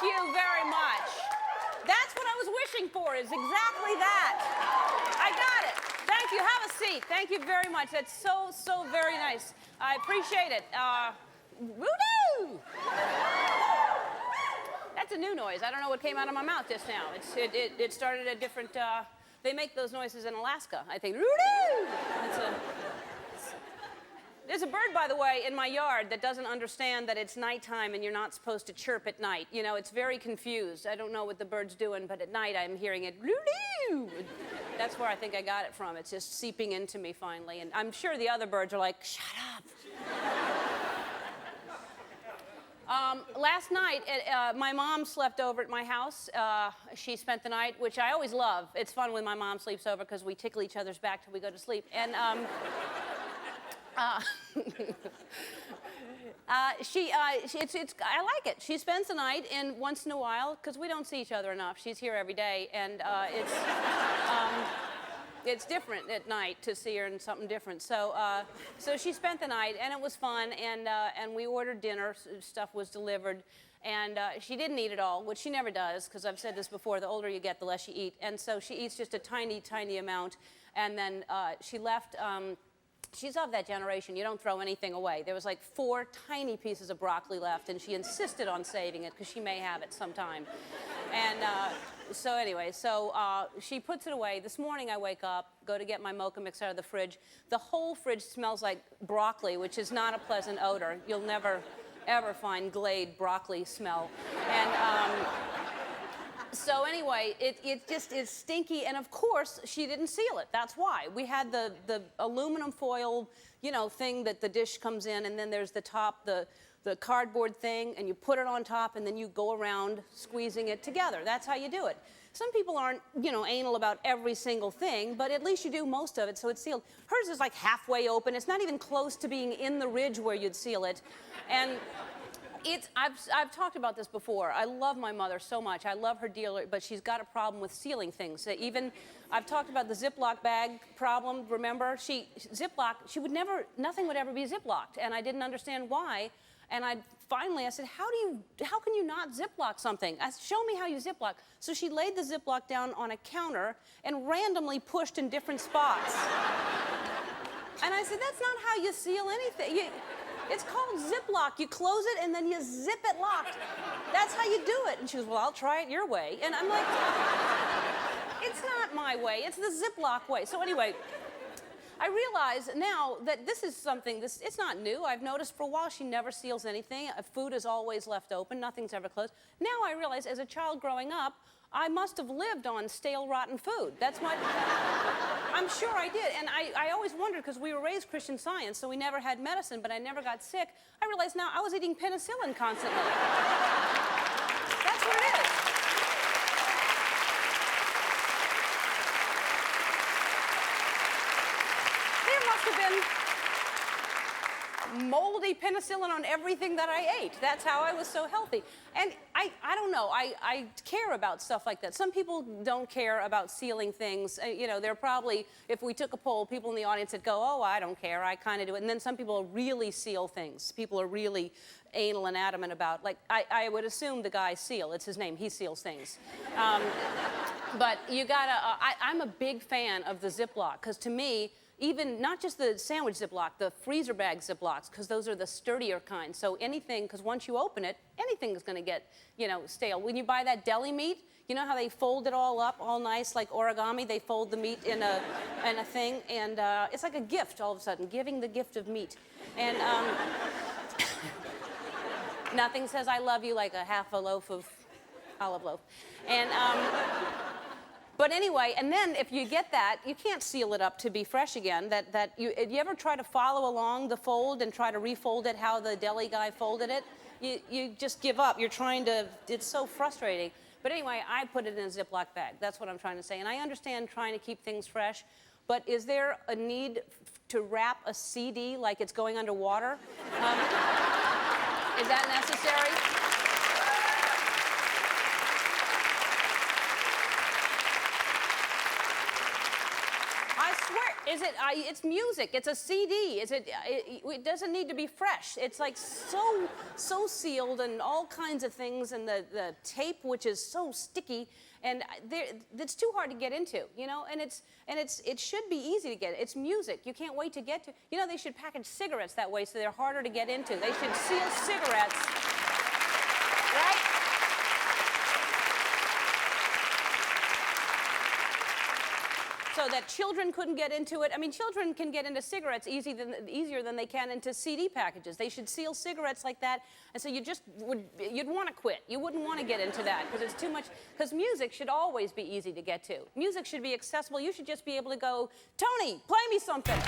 you very much. That's what I was wishing for, is exactly that. I got it. Thank you. Have a seat. Thank you very much. That's so, so very nice. I appreciate it. Woo-doo! That's a new noise. I don't know what came out of my mouth just now. It started a different, they make those noises in Alaska, I think. Woo-doo! There's a bird, by the way, in my yard that doesn't understand that it's nighttime and you're not supposed to chirp at night. You know, it's very confused. I don't know what the bird's doing, but at night I'm hearing it. Woo-doo! That's where I think I got it from. It's just seeping into me finally. And I'm sure the other birds are like, shut up. Last night, my mom slept over at my house. She spent the night, which I always love. It's fun when my mom sleeps over because we tickle each other's back till we go to sleep. And I like it. She spends the night, and once in a while, because we don't see each other enough, she's here every day, and it's different at night to see her in something different. So she spent the night, and it was fun, and we ordered dinner. Stuff was delivered, and she didn't eat it all, which she never does, because I've said this before, the older you get, the less you eat. And so she eats just a tiny, tiny amount, and then she left... She's of that generation. You don't throw anything away. There was like 4 tiny pieces of broccoli left, and she insisted on saving it because she may have it sometime. And so anyway, she puts it away. This morning I wake up, go to get my mocha mix out of the fridge. The whole fridge smells like broccoli, which is not a pleasant odor. You'll never, ever find Glade broccoli smell. And... so anyway, it just is stinky, and of course, she didn't seal it. That's why. We had the aluminum foil, you know, thing that the dish comes in, and then there's the top, the cardboard thing, and you put it on top, and then you go around squeezing it together. That's how you do it. Some people aren't, you know, anal about every single thing, but at least you do most of it, so it's sealed. Hers is like halfway open. It's not even close to being in the ridge where you'd seal it. And... I've talked about this before. I love my mother so much. I love her dearly, but she's got a problem with sealing things. Even, I've talked about the Ziploc bag problem, remember? Nothing would ever be Ziplocked, and I didn't understand why. And finally I said, how can you not Ziploc something? Show me how you Ziploc. So she laid the Ziploc down on a counter and randomly pushed in different spots. And I said, that's not how you seal anything. It's called Ziploc. You close it and then you zip it locked. That's how you do it. And she goes, well, I'll try it your way. And I'm like, it's not my way. It's the Ziploc way. So anyway, I realize now that this is something, it's not new. I've noticed for a while she never seals anything. Food is always left open. Nothing's ever closed. Now I realize as a child growing up, I must have lived on stale, rotten food. That's what... I'm sure I did. And I always wondered, because we were raised Christian Science, so we never had medicine, but I never got sick. I realized now I was eating penicillin constantly. That's what it is. There must have been moldy penicillin on everything that I ate. That's how I was so healthy. And I don't know, I care about stuff like that. Some people don't care about sealing things. You know, they're probably, if we took a poll, people in the audience would go, oh, I don't care, I kind of do it. And then some people really seal things. People are really anal and adamant about, like, I would assume the guy Seal, it's his name, he seals things. But you gotta, I'm a big fan of the Ziploc, because to me, even not just the sandwich Ziploc, the freezer bag Ziplocs, because those are the sturdier kind. So anything, because once you open it, anything is going to get, you know, stale. When you buy that deli meat, you know how they fold it all up, all nice, like origami? They fold the meat in a thing, and it's like a gift all of a sudden, giving the gift of meat. And nothing says I love you like a half a loaf of olive loaf. And but anyway, and then if you get that, you can't seal it up to be fresh again. You ever try to follow along the fold and try to refold it how the deli guy folded it? You just give up. You're trying to, it's so frustrating. But anyway, I put it in a Ziploc bag. That's what I'm trying to say. And I understand trying to keep things fresh, but is there a need to wrap a CD like it's going underwater? Is that necessary? I swear, is it? It's music. It's a CD. Is it? It doesn't need to be fresh. It's like so sealed and all kinds of things, and the tape, which is so sticky, and it's too hard to get into, you know. And it should be easy to get. It's music. You can't wait to get to. You know, they should package cigarettes that way so they're harder to get into. They should seal cigarettes, right? So that children couldn't get into it. I mean, children can get into cigarettes easier than they can into CD packages. They should seal cigarettes like that, and so you'd want to quit. You wouldn't want to get into that because it's too much. Because music should always be easy to get to. Music should be accessible. You should just be able to go, Tony, play me something.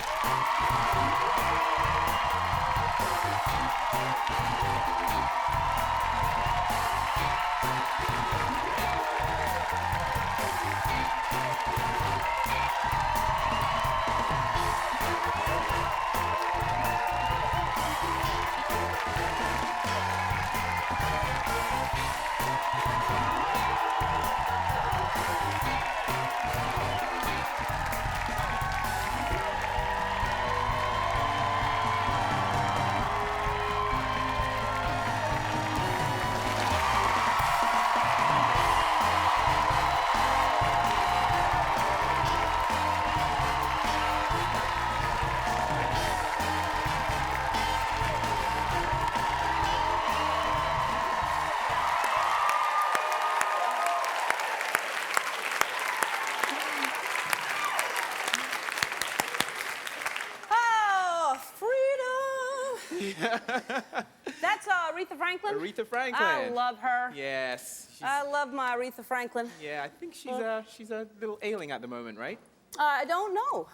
That's Aretha Franklin? Aretha Franklin. I love her. Yes. I love my Aretha Franklin. Yeah, I think she's a little ailing at the moment, right? I don't know.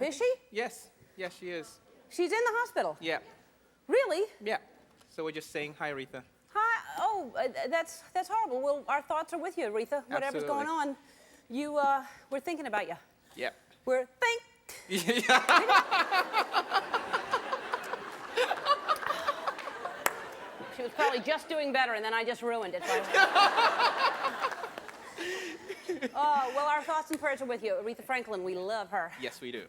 Is she? Yes. Yes, she is. She's in the hospital? Yeah. Really? Yeah. So we're just saying hi, Aretha. Hi. Oh, that's horrible. Well, our thoughts are with you, Aretha. Whatever's Absolutely. going on, we're thinking about you. Yeah. We're She was probably just doing better, and then I just ruined it. Well, our thoughts and prayers are with you. Aretha Franklin, we love her. Yes, we do.